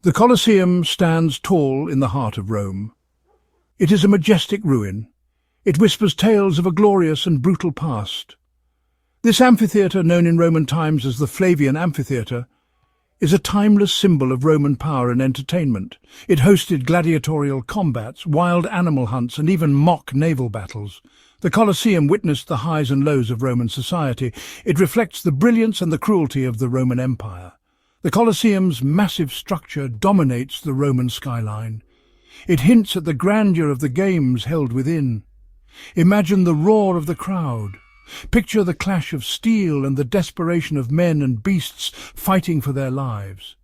The Colosseum stands tall in the heart of Rome. It is a majestic ruin. It whispers tales of a glorious and brutal past. This amphitheatre, known in Roman times as the Flavian Amphitheatre, is a timeless symbol of Roman power and entertainment. It hosted gladiatorial combats, wild animal hunts, and even mock naval battles. The Colosseum witnessed the highs and lows of Roman society. It reflects the brilliance and the cruelty of the Roman Empire. The Colosseum's massive structure dominates the Roman skyline. It hints at the grandeur of the games held within. Imagine the roar of the crowd. Picture the clash of steel and the desperation of men and beasts fighting for their lives.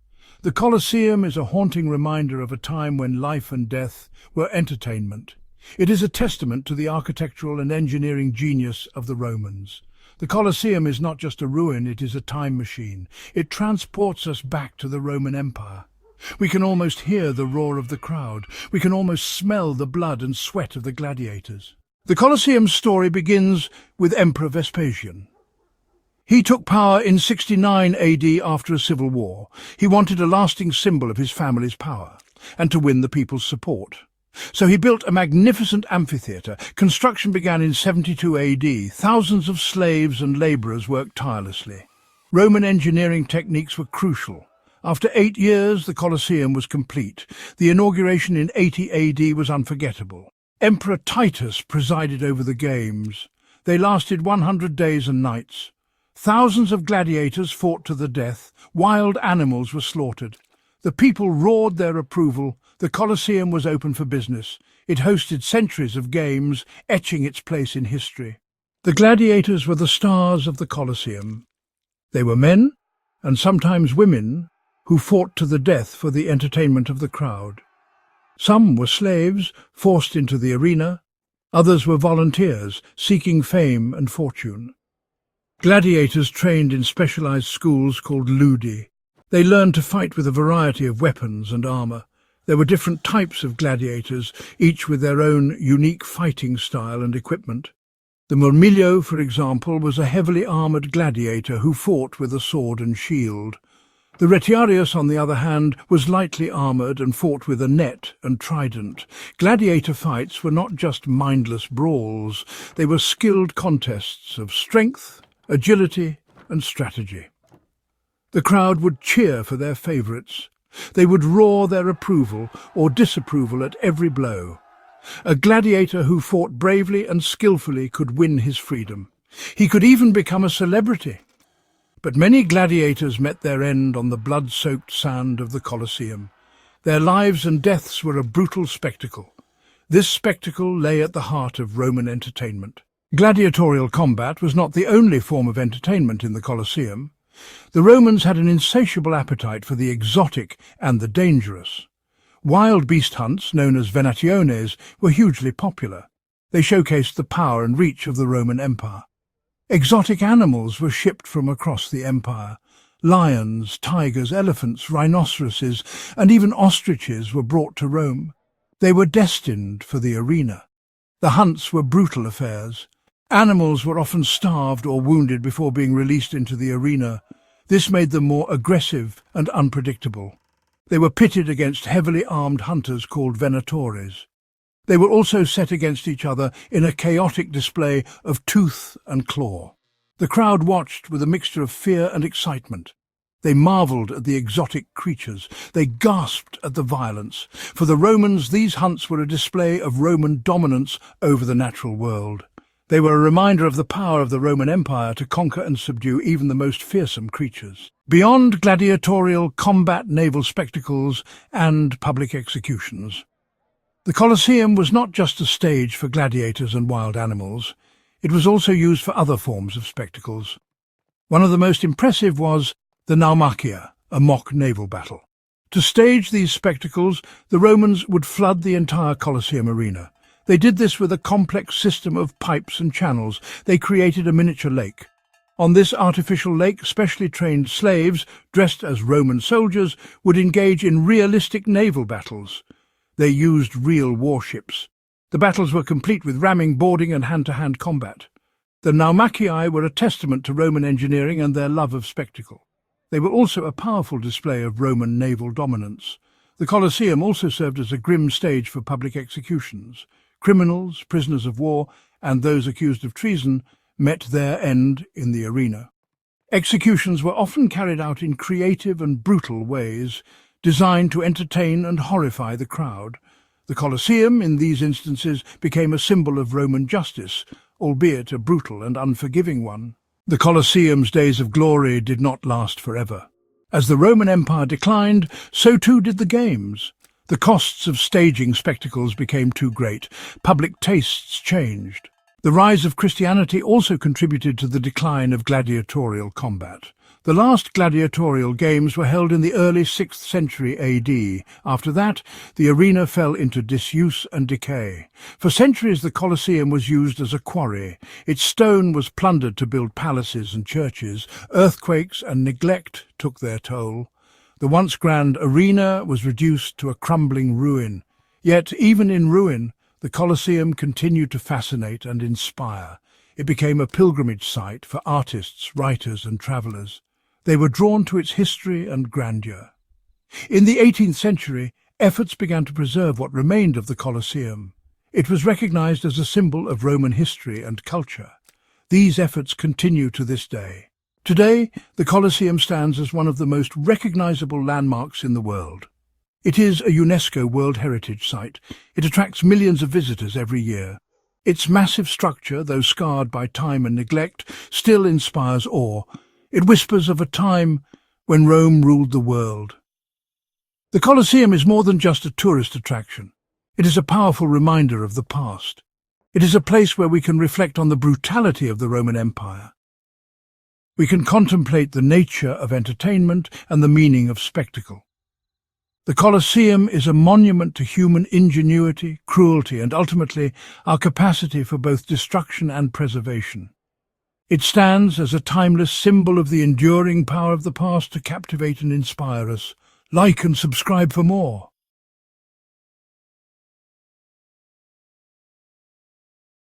The Colosseum is a haunting reminder of a time when life and death were entertainment. It is a testament to the architectural and engineering genius of the Romans. The Colosseum is not just a ruin, it is a time machine. It transports us back to the Roman Empire. We can almost hear the roar of the crowd. We can almost smell the blood and sweat of the gladiators. The Colosseum's story begins with Emperor Vespasian. He took power in 69 AD after a civil war. He wanted a lasting symbol of his family's power and to win the people's support. So he built a magnificent amphitheatre. Construction began in 72 AD. Thousands of slaves and labourers worked tirelessly. Roman engineering techniques were crucial. After 8 years, the Colosseum was complete. The inauguration in 80 AD was unforgettable. Emperor Titus presided over the games. They lasted 100 days and nights. Thousands of gladiators fought to the death. Wild animals were slaughtered. The people roared their approval. The Colosseum was open for business. It hosted centuries of games, etching its place in history. The gladiators were the stars of the Colosseum. They were men, and sometimes women, who fought to the death for the entertainment of the crowd. Some were slaves, forced into the arena. Others were volunteers, seeking fame and fortune. Gladiators trained in specialized schools called ludi. They learned to fight with a variety of weapons and armor. There were different types of gladiators, each with their own unique fighting style and equipment. The murmiglio, for example, was a heavily armored gladiator who fought with a sword and shield. The retiarius, on the other hand, was lightly armoured and fought with a net and trident. Gladiator fights were not just mindless brawls, they were skilled contests of strength, agility and strategy. The crowd would cheer for their favourites. They would roar their approval or disapproval at every blow. A gladiator who fought bravely and skillfully could win his freedom. He could even become a celebrity. But many gladiators met their end on the blood-soaked sand of the Colosseum. Their lives and deaths were a brutal spectacle. This spectacle lay at the heart of Roman entertainment. Gladiatorial combat was not the only form of entertainment in the Colosseum. The Romans had an insatiable appetite for the exotic and the dangerous. Wild beast hunts, known as venationes, were hugely popular. They showcased the power and reach of the Roman Empire. Exotic animals were shipped from across the empire. Lions, tigers, elephants, rhinoceroses, and even ostriches were brought to Rome. They were destined for the arena. The hunts were brutal affairs. Animals were often starved or wounded before being released into the arena. This made them more aggressive and unpredictable. They were pitted against heavily armed hunters called venatores. They were also set against each other in a chaotic display of tooth and claw. The crowd watched with a mixture of fear and excitement. They marvelled at the exotic creatures. They gasped at the violence. For the Romans, these hunts were a display of Roman dominance over the natural world. They were a reminder of the power of the Roman Empire to conquer and subdue even the most fearsome creatures. Beyond gladiatorial combat, naval spectacles and public executions, the Colosseum was not just a stage for gladiators and wild animals. It was also used for other forms of spectacles. One of the most impressive was the Naumachia, a mock naval battle. To stage these spectacles, the Romans would flood the entire Colosseum arena. They did this with a complex system of pipes and channels. They created a miniature lake. On this artificial lake, specially trained slaves, dressed as Roman soldiers, would engage in realistic naval battles. They used real warships. The battles were complete with ramming, boarding and hand-to-hand combat. The Naumachii were a testament to Roman engineering and their love of spectacle. They were also a powerful display of Roman naval dominance. The Colosseum also served as a grim stage for public executions. Criminals, prisoners of war, and those accused of treason met their end in the arena. Executions were often carried out in creative and brutal ways, designed to entertain and horrify the crowd. The Colosseum, in these instances, became a symbol of Roman justice, albeit a brutal and unforgiving one. The Colosseum's days of glory did not last forever. As the Roman Empire declined, so too did the games. The costs of staging spectacles became too great. Public tastes changed. The rise of Christianity also contributed to the decline of gladiatorial combat. The last gladiatorial games were held in the early 6th century AD. After that, the arena fell into disuse and decay. For centuries, the Colosseum was used as a quarry. Its stone was plundered to build palaces and churches. Earthquakes and neglect took their toll. The once grand arena was reduced to a crumbling ruin. Yet, even in ruin, the Colosseum continued to fascinate and inspire. It became a pilgrimage site for artists, writers, and travellers. They were drawn to its history and grandeur. In the 18th century, efforts began to preserve what remained of the Colosseum. It was recognized as a symbol of Roman history and culture. These efforts continue to this day. Today, the Colosseum stands as one of the most recognizable landmarks in the world. It is a UNESCO World Heritage Site. It attracts millions of visitors every year. Its massive structure, though scarred by time and neglect, still inspires awe. It whispers of a time when Rome ruled the world. The Colosseum is more than just a tourist attraction. It is a powerful reminder of the past. It is a place where we can reflect on the brutality of the Roman Empire. We can contemplate the nature of entertainment and the meaning of spectacle. The Colosseum is a monument to human ingenuity, cruelty, and ultimately our capacity for both destruction and preservation. It stands as a timeless symbol of the enduring power of the past to captivate and inspire us. Like and subscribe for more.